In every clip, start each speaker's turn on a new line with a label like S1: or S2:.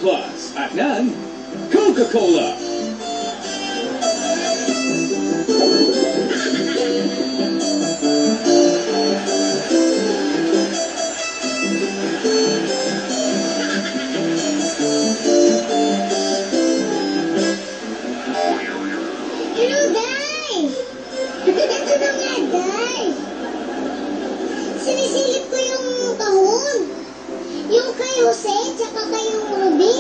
S1: Plus at ng Coca-Cola.
S2: Hello, guys! Ito na nga, guys! Sinisilip ko yung kahon. Yung kay Jose, tsaka kay Ruby.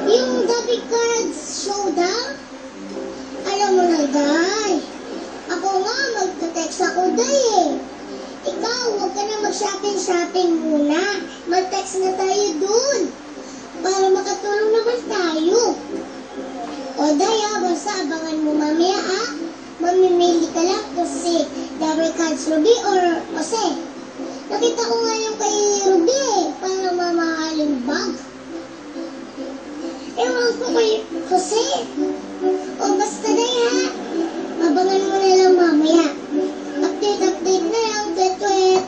S2: Yung Gabi Cards Showdown. Alam mo na, guys. Ako nga, magta-text ako, day eh. Ikaw, huwag ka na mag-shopping-shopping muna. Mag-text na tayo dun. Para makatulong naman tayo. O Daya, basta abangan mo mamaya mamimili ka lang kasi Double Cards Ruby or Jose. Nakita ko nga yung kay Ruby eh, para mamahaling bag. Ewan ko kay Jose. O basta Daya, abangan mo na lang mamaya. Update na lang, twet-twet.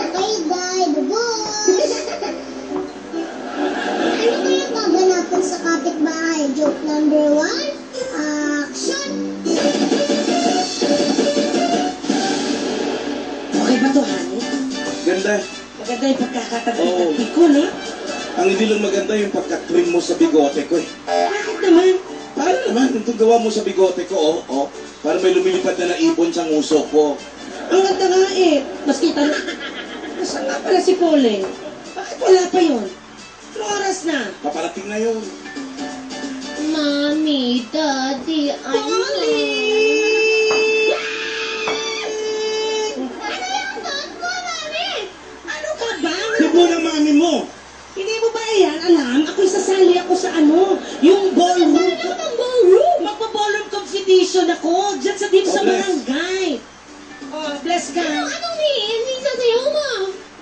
S2: Okay, Day, bubush. Ano kaya gaganapan sa kapitbahay? Joke number 1, action!
S3: Okay ba to, honey?
S1: Ganda.
S3: Maganda yung pagkakatabi
S1: Oo.
S3: ng ko, no?
S1: Ang hindi lang maganda yung pagka-trim mo sa bigote ko eh.
S3: Bakit naman?
S1: Paano naman? Itong gawa mo sa bigote ko, para may lumilipad na naipon sa nguso ko.
S3: Ang ganda nga eh. Mas kita na. Nasaan nga pala si Pauline? Bakit wala pa yun? Anong oras na?
S1: Paparating na yun.
S2: Mommy, Daddy,
S3: Ano ka ba?
S1: Tipo ng mami mo!
S3: Hindi mo ba yan alam? Ako'y sasali ako sa yung ballroom. Magpa-ballroom competition ako. Diyan sa dito sa
S1: bless.
S3: barangay. Oh, bless ka.
S2: Anong hindi sasayaw mo?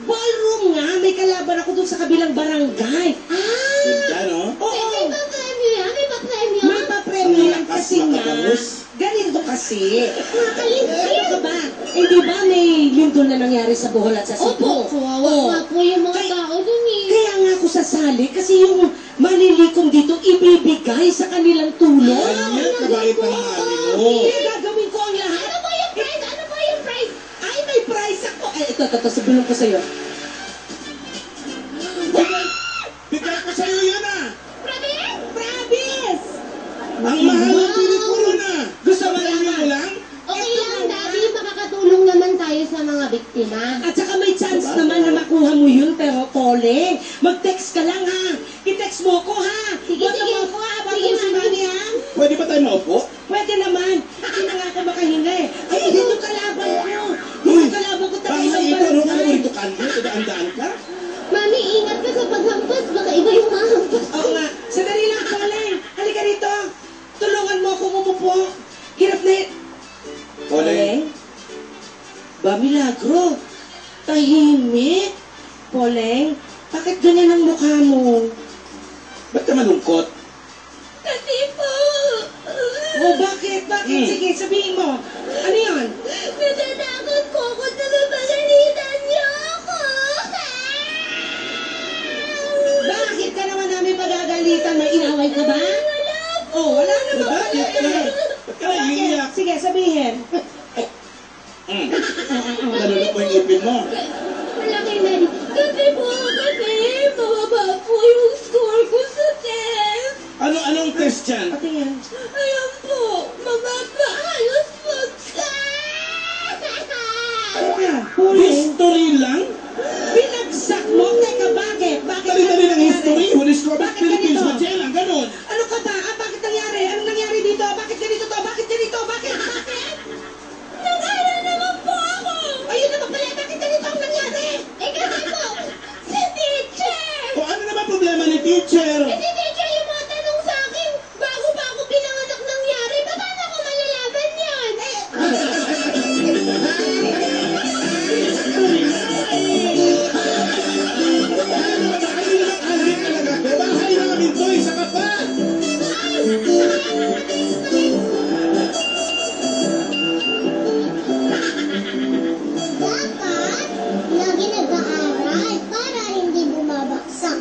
S3: Ballroom nga. May kalaban ako dun sa kabilang barangay.
S1: Ganda, no?
S3: Oo.
S2: May pa-premyo yan? May pa-premyo?
S3: May papremyo yan
S1: Ang lakas
S3: kasi nga.
S1: makabangus.
S3: Ganito kasi.
S2: Nakakaligid.
S3: Ano ka ba? Eh di ba may lindol na nangyari sa Bohol at sa Cebu?
S2: Opo, kawawa nga po yung mga tao dun eh.
S3: Kaya nga ako sasali kasi yung malilikom dito ibibigay sa kanilang tulong.
S1: Ayan, kabait ng mami mo.
S3: Kaya gagawin ko ang lahat.
S2: Ano ba yung prize? Ano ba yung prize?
S3: Ay, may prize ako. Ay, ito, sabihin ko sa'yo.
S1: Bigay ko sa'yo yan
S2: Promise?
S3: Promise!
S1: Ang mahal ng pinipuro na!
S3: Gusto mo
S1: Sabihin mo
S3: naman?
S1: lang?
S2: Okay lang, Daddy. Makakatulong naman tayo sa mga biktima.
S3: At saka may chance naman na makuha mo yun, pero Pauline, mag-text ka lang ha. I-text mo ko ha.
S2: Sige,
S3: Boto
S2: sige.
S3: mo ako ha, bago
S2: Sige,
S3: si
S2: Mami.
S3: Mami ha.
S1: Pwede ba tayo maupo?
S3: Pwede naman. Hindi na nga ako makahinga eh. Ay, dito kalaban ko.
S1: Uy,
S3: Dito kalaban ko tayo
S1: Bahay
S3: isang
S1: ito, ano ka
S3: barangay.
S1: mo rito kanto? Daan ka?
S2: Mami, ingat ka sa paghampas. Baka iba yung mahampas.
S3: Oo nga. Sandali lang, Pauline. Halika rito. Tulungan mo akong umupo. Hirap na
S1: Pauline.
S3: Ba, milagro. Tahimik. Pauline, bakit ganyan ang mukha mo?
S1: Ba't ka malungkot?
S2: Kasi po.
S3: Oh, bakit? Bakit? Sige, sabihin mo. Ano yun?
S2: Natatakot po ako na mapagalitan niyo ako.
S3: Bakit ka naman namin pagagalitan? May inaway ka ba?
S2: Wala po.
S3: Oh, wala naman
S1: Bakit ka?
S3: pala.
S1: Ba't ka naiiyak?
S3: Sige, sabihin.
S1: Nalulok mo yung ipin mo.
S2: Malaki na rin. Kasi mababa po yung score ko sa test.
S1: Anong test yan?
S3: Pati yan.
S2: Ayan po, mababa halos bagsak.
S3: Teka, Pauline,
S1: History lang?
S3: binagsak mo? Teka, bakit? Bakit?
S1: Dali-dali
S3: Ano
S1: ng history.
S3: nangyari?
S1: Huli Strawberry
S3: Bakit
S1: Philippines,
S3: ganito?
S1: Magellan, ganon.
S3: Ano ka ba? Bakit nangyari? Anong nangyari dito? Bakit ganito to? Bakit ganito? Bakit? Bakit?
S2: Nag-aral naman po ako.
S3: Ayun naman pala, bakit ganito ang nangyari?
S2: Eh kasi po, si teacher.
S1: O ano naman problema ni teacher?
S2: Si teacher yung mga tanong sa akin bago pa ako pinanganak nangyari. Paano ko malalaman yan?
S1: Alvin talaga to. Bahay namin to, isa ka pa.
S2: Dapat, lagi nag-aaral para hindi bumabaksak.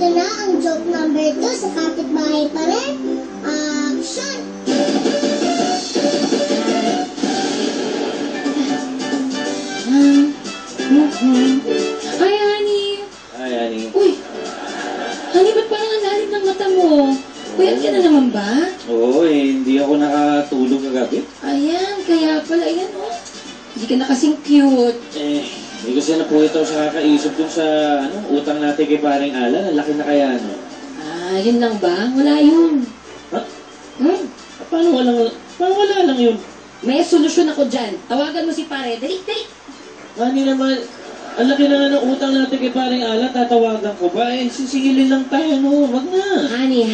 S2: Ito na ang joke number 2 sa kapitbahay pa rin. Action!
S4: Ay, honey.
S5: Ay, Ani.
S4: Uy, honey, ba't parang ang lalim ng mata mo? Puyat ka na naman ba?
S5: Oo, hindi ako nakatulog kagabi.
S4: Ayan, kaya pala, ayan, oh. Hindi ka na kasing cute.
S5: Hindi kasi napuwit ako sa kakaisip dun sa utang natin kay paring Alan. Ang laki na kaya, no?
S4: Ah, yun lang ba? Wala yun.
S5: Ha?
S4: Hmm?
S5: Paano wala lang yun?
S4: May solusyon ako dyan. Tawagan mo si pare. Dali, dali.
S5: Hani naman, ang laki na nga ng utang natin kay paring Alan. Tatawagan ko ba? Sisingilin lang tayo, no? Wag na.
S4: Honey,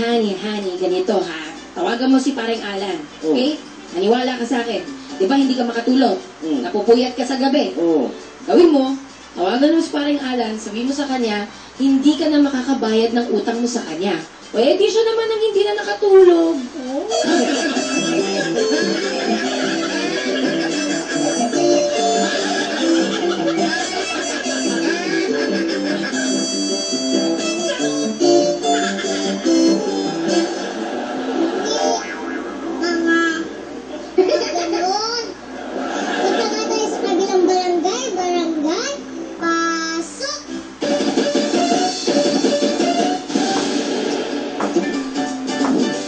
S4: ganito ha. Tawagan mo si pareng Alan. Okay? Naniwala ka sa akin. Di ba hindi ka makatulog? Napupuyat ka sa gabi.
S5: Oo.
S4: Gawin mo, tawagan mo si pareng Alan, sabihin mo sa kanya, hindi ka na makakabayad ng utang mo sa kanya. O di siya naman ang hindi na nakatulog.
S2: Ganun. Punta nga tayo sa kabilang barangay. Pasok!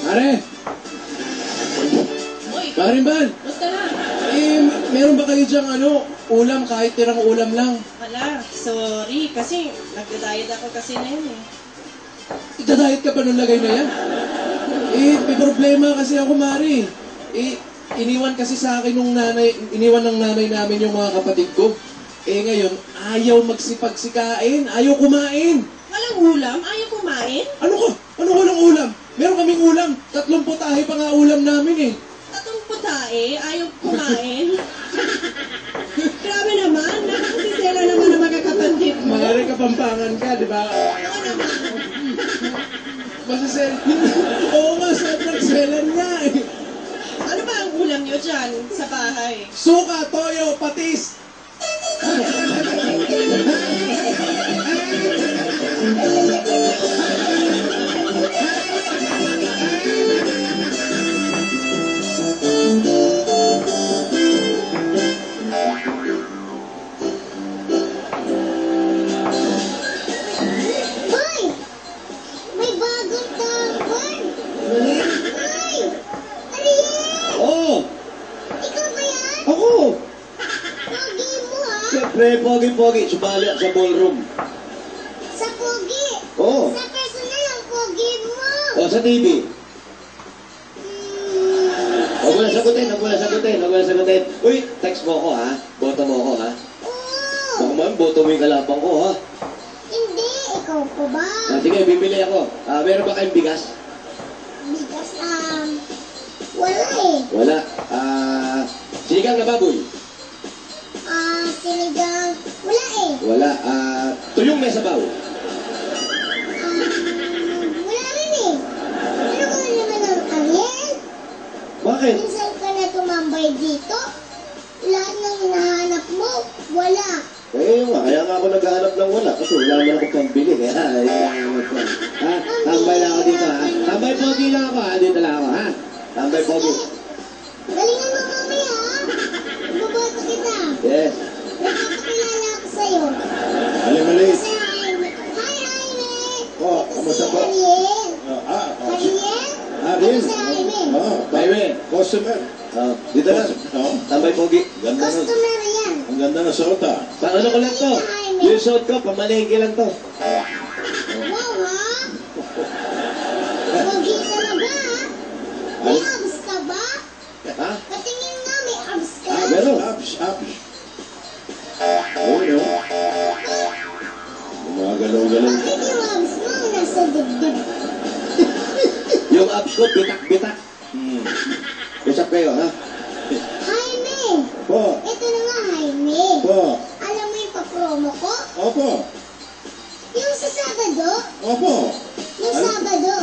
S6: Pare! Parin Ban!
S3: Basta na.
S6: Meron ba kayo dyang ulam, kahit tirang ulam lang?
S3: Wala, sorry. Kasi nagda-diet ako kasi na yun eh.
S6: Itadayet ka pa nung lagay na yan? May problema kasi ako, Mari. Iniwan kasi sa akin iniwan ng nanay namin yung mga kapatid ko. Ngayon, ayaw magsipagsikain, ayaw kumain.
S3: Walang ulam? Ayaw kumain?
S6: Ano ka? Ano walang ulam? Meron kaming ulam. 3 putahe pa nga ulam namin eh.
S3: Tatong putae? Ayaw kumain? Grabe naman. Nakakasisela naman ang mga kapatid mo.
S6: Mari, kapampangan ka, di ba?
S3: Oo naman.
S6: Masasel... Oo nga, sobrang selan nga eh.
S3: Ano ba ang ulam nyo dyan sa bahay?
S6: Suka, toyo, patis.
S2: Hoy! May bagong tawag! Hoy! Ariel!
S1: Oo!
S2: Ikaw ba yan?
S1: Ako!
S2: Pogi mo ha?
S1: Siyempre, pogi-pogi. Sumali ako sa ballroom.
S2: Sa pogi!
S1: Oo.
S2: Sa personal ang pogi mo!
S1: O, sa TV. Huwag mo na sagutin. Uy, text mo ako ha. Boto mo ako ha.
S2: Oo!
S1: Baka man, boto mo yung kalapang ko ha.
S2: Hindi! Ikaw po ba?
S1: Sige, bibili ako. Meron ba kayong bigas?
S2: Bigas, wala eh.
S1: Wala. Sinigang na baboy?
S2: Sinigang, wala eh.
S1: Wala. Tuyong may sabaw?
S2: Wala rin eh. Ano ka naman ng Ariel?
S1: Bakit?
S2: Minsan ka na tumambay dito. Lahat ng hinahanap mo, wala.
S1: Kaya nga ako naghahanap ng wala. Kasi wala naman ako pambili. Kaya, tambay lang ako dito ha. Tambay pogi lang ako ha. Dito lang ako ha. Tambay pogi.
S2: Galingan mo mamaya ha. Buboto kita.
S1: Yes.
S2: Nakakakilala ako sa'yo.
S6: Mali.
S2: Kasi Jaime. Hi, Jaime!
S6: Oh,
S2: Ito
S6: kamusta
S2: si
S6: po?
S2: Ariel.
S6: Ariel?
S2: Ariel? Ito si Jaime.
S1: Jaime.
S6: Customer.
S1: Dito lang. Tambay pogi.
S2: Customer yan.
S6: Ang ganda ng suot ah.
S1: Pang ano ko lang to. Yung suot ko, pamalengke lang to.
S2: Wow ha? Pogi talaga ha? May abs ka ba?
S1: Ha?
S2: Patingin nga, may abs ka.
S1: Meron.
S6: Ups. Ayun oh. Gumagalaw-galaw.
S2: Bakit yung abs mo nasa dibdib?
S1: Yung abs ko, bitak-bitak. Usap kayo ha?
S2: Jaime!
S6: Po.
S2: Ito na nga, Jaime.
S6: Po.
S2: Alam mo yung pa-promo ko?
S6: Opo.
S2: Yung sa Sabado?
S6: Opo.
S2: Yung Sabado.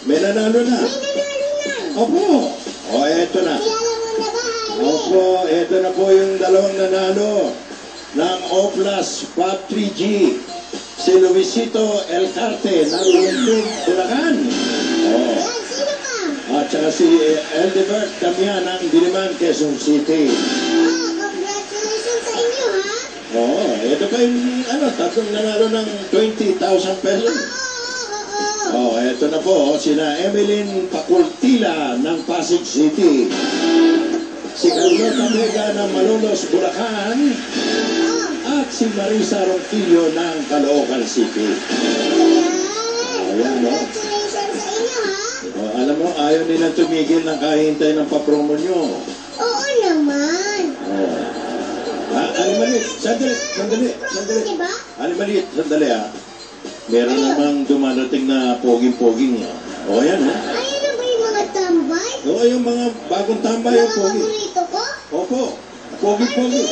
S6: May nanalo na.
S2: May nanalo na.
S6: Opo. Eto na.
S2: Kilala mo na ba, Jaime?
S6: Opo, eto na po yung dalawang nanalo ng Oplas Pop 3G.
S7: si Luisito Elcarte ng Olympic, Bulacan. Oh.
S2: Yan, sino ka?
S7: At saka si Eldebert Damian ng Diliman, Quezon City.
S2: Oh, congratulations sa inyo, ha?
S7: Oo, ito pa yung tatlong nanalo ng 20,000 pesos.
S2: Oo.
S7: Oh, ito na po, sina Emeline Pacultila ng Pasig City. Si Carlota Vega ng Malolos, Bulacan. At si Marisa Ronquillo ng Caloocan City.
S2: Ayan. Congratulations sa inyo, ha?
S7: Oh, alam mo, ayaw nilang tumigil ng kahintay ng papromo nyo.
S2: Oo naman.
S7: Oh. Alimalit, sandali.
S2: Diba?
S7: Alimalit, sandali Meron namang dumarating na poging-poging. O yan,
S2: Ayun na ba yung mga tambay?
S7: Oo, yung mga bagong tambay yung
S2: Mga
S7: pogi.
S2: paborito ko?
S7: Opo, pogi-pogi.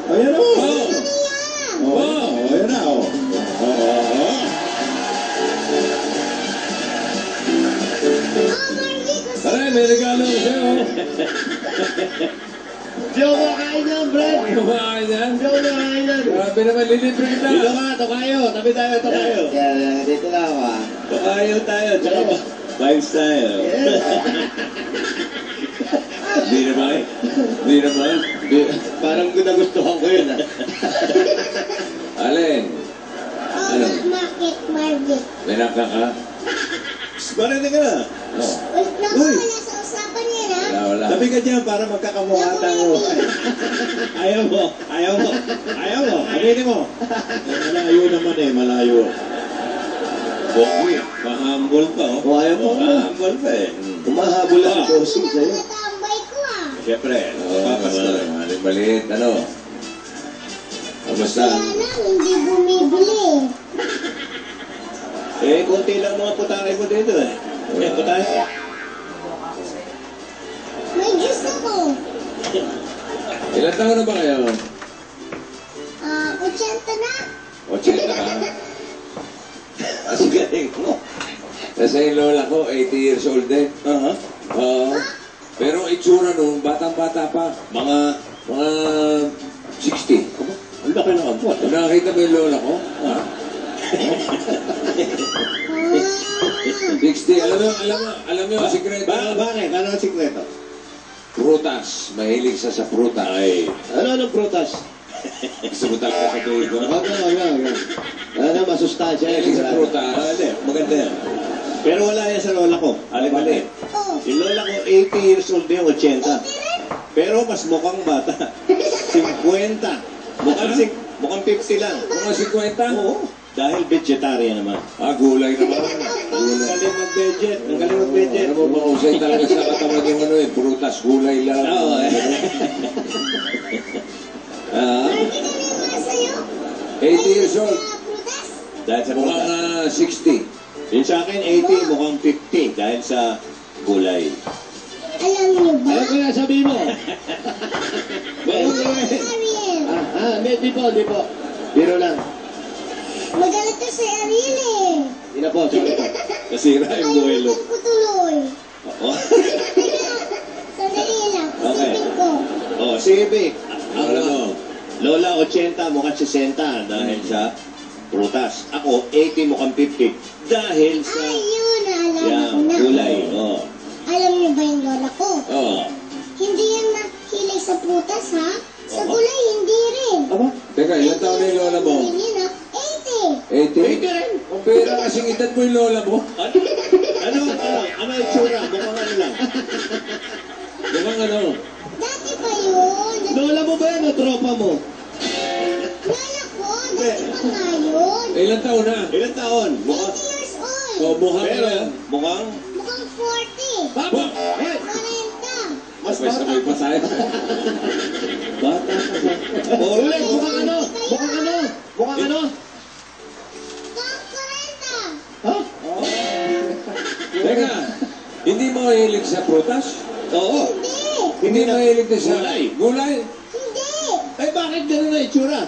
S7: O yan o.
S2: Ano yan?
S7: O yan na o.
S2: Margie, gusto
S5: Aray, may regalo ko sa'yo.
S1: Di ako makain yan, Brad.
S5: Kumakain yan.
S1: Di ako makain yan.
S5: Grabe naman, lilibre kita.
S1: Dito ka, tokayo. Tabi tayo, tokayo.
S6: Kaya dito na ako
S1: Tokayo tayo, tsaka vibes tayo.
S7: Di naman.
S1: Parang nagustuhan ko yun,
S5: Alin,
S2: Bakit, Margie?
S5: may nakaka?
S7: Marinig ka na.
S2: Naku,
S7: Uy.
S2: wala sa usapan yan, ha?
S5: Wala.
S7: Tabi ka dyan para magkakamukha tayo. Ayaw mo. Aminin mo. Malayo naman malayo. Pogi, mahambol pa
S1: O, ayaw mo.
S7: Mahambol pa
S1: Humahabol lang ang bossing
S2: Ito
S1: sa'yo.
S2: mga tambay ko, ah.
S7: Siyempre, papas na rin.
S5: Maliit, ano? Kamusta?
S2: Kaya lang, hindi bumibili.
S7: Konti lang mga putangay mo dito putangay.
S2: May Diyos ako.
S5: Ilan taon na ba kayo?
S2: 80 na.
S5: 80 ka?
S7: Kasi galing mo.
S5: Kasi yung lola ko, 80 years old din. Oo. Pero itsura nung batang-bata pa. Mga 60.
S7: Ang laki ng abot.
S5: Kung nakakita mo yung lola ko, 60. Alam mo yung sikreto?
S7: Bakit? Ano ang sikreto?
S5: Prutas. Mahilig siya sa prutas. Ay.
S1: Ano prutas?
S5: Gusto mo talaga sa tuwid ko?
S1: Wag. Ano, masustansya yan.
S5: Mahilig sa prutas.
S7: Maganda yan. Pero wala yan sa lola ko. Alimali.
S2: Oh,
S7: Yung lola ko, 80 years old din, 80.
S2: 80 rin.
S7: Pero mas mukhang bata. 50. Mukhang 50 lang.
S5: Mga 50?
S7: Oo. Dahil vegetarian naman.
S5: Gulay naman.
S7: Ang galing mag-budget.
S5: Ano mo, mahusay talaga sa katawan yung prutas, gulay lang.
S7: Oo.
S2: Margie, ano yung mga sa'yo?
S5: 80 years old.
S2: Mga prutas?
S7: Dahil sa
S5: Mukhang
S7: prutas.
S5: 60.
S7: Yung sa akin, 80, mukhang 50. Dahil sa gulay.
S2: Alam niyo ba?
S1: Ano kaya sabihin mo?
S2: Ariel,
S1: Di po. Biro lang.
S2: magalit ka sa Ariel, eh.
S1: Di na po, sorry po.
S7: Nasira yung buhelo.
S2: Ayun, ko tuloy.
S7: Oo.
S2: Sandali lang,
S7: Okay.
S2: isipin ko.
S7: Oh, sige, Vic.
S5: Alam mo,
S7: Lola, 80, mukhang 60 dahil sa prutas. Ako, 80, mukhang 50. Dahil sa
S2: Ayun, naalala ko na.
S7: gulay. Oh.
S2: Alam niyo ba yung lola ko?
S7: Oh.
S2: Hindi yan mahilig sa prutas, ha? Sa
S7: Oo.
S2: gulay, hindi rin.
S7: Aba?
S5: teka, ilan taon na yung lola mo?
S2: Hindi rin, ha?
S5: 80?
S7: 80 rin.
S5: Ang pera kasing edad mo yung lola mo.
S7: Ano yung tsura? Mukhang ano lang.
S5: Mukhang ano?
S2: 80. Dati pa yun.
S1: Lola mo ba yan o tropa mo?
S2: Lola ko, dati pa nga yun.
S5: Ilan taon na?
S7: Ilan taon?
S2: 80
S7: Mukhang,
S2: years old.
S5: So, mukhang
S7: pero,
S5: ano?
S7: mukhang,
S2: Mukhang 40.
S1: Papa!
S2: 40.
S7: mas
S5: May
S7: bata.
S5: sabay pa tayo.
S7: Bata ka sa...
S1: Ulit, mukhang ano? Mukhang ano?
S2: Mukhang 40.
S1: Ha?
S5: Teka, hindi mo mahilig sa prutas?
S7: Oo.
S2: Hindi.
S5: Hindi mahilig din sa
S7: Gulay.
S5: Gulay?
S2: Hindi.
S1: Eh bakit gano'n na itsura?